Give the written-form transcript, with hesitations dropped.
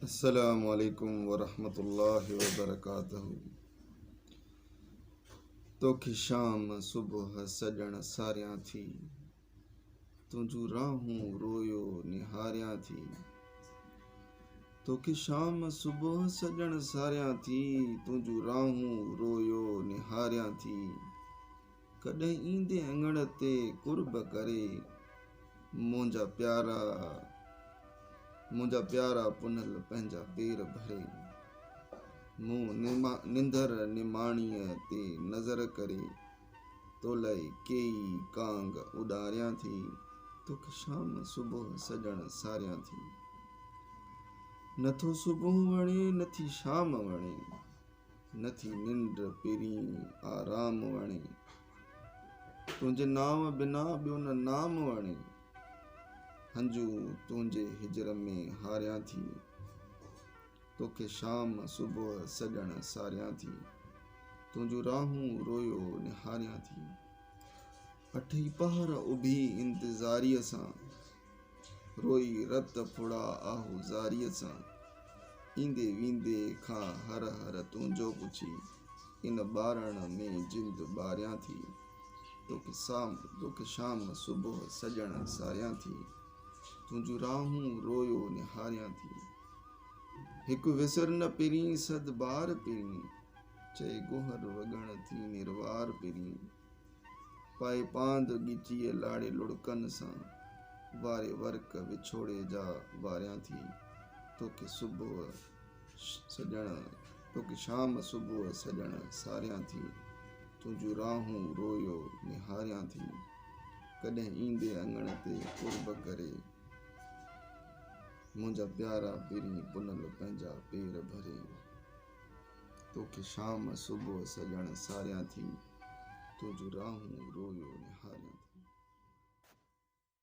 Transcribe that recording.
अस्सलामु अलैकुम वरहमतुल्लाहि वबरकातुहू। तोखे शाम सुबह सजण सारियां थी, तुंहिंजूं राहूं रोयो निहारियां थी। तोखे शाम सुबह सजण सारियां थी, तुंहिंजूं राहूं रोयो निहारियां थी। कॾहिं ईंदे अंगण ते कुर्ब करे, मुंहिंजा प्यारा पुनल पंहिंजा पेर भरे। मूं निंदर निमाणीअ ते नज़र करे, तो लाइ केई कांग उॾारियां थी। तोखे शाम सुबह सजण सारियां थी। नथो सुबुह वणे नथी शाम वणे, नथी निंड पहिरीं आराम वणे। तुंहिंजे नाम बिना ॿियो न नाम वणे, हंजू तुंहिंजे हिजर में हारियां थी। तोखे शाम सुबह सजण सारियां थी, तुंहिंजूं राहूं रोयो निहारियां थी। अठई पहर उभी इंतज़ारीअ सां, रोई रत फुड़ा आहुज़ारीअ सां। ईंदे वेंदे खां हर हर तुंहिंजो पुछी, इन ॿारण में जिंद ॿारियां थी। तोखे शाम सुबह सजण सारियां थी, तुंहिंजूं राहूं रोयो निहारियां थी। हिकु विसर न पहिरीं सद बार पहिरीं, चए गोहर वॻण थी निर्वार पहिरीं। पाए पांद ॻिचीअ लाड़े लुड़कनि सां, वारे वर्क विछोड़े जा वारियां थी। तोखे शाम सुबह सजण सारियां थी, तुंहिंजूं राहूं रोयो निहारियां थी। कॾहिं ईंदे अंगण ते कुर्ब करे, मुंहिंजा प्यारा पहिरीं पुनल पंहिंजा पेर भरे। तोखे शाम सुबह सजण सारियां थी, तुंहिंजूं राहूं रोयो निहारियां थी।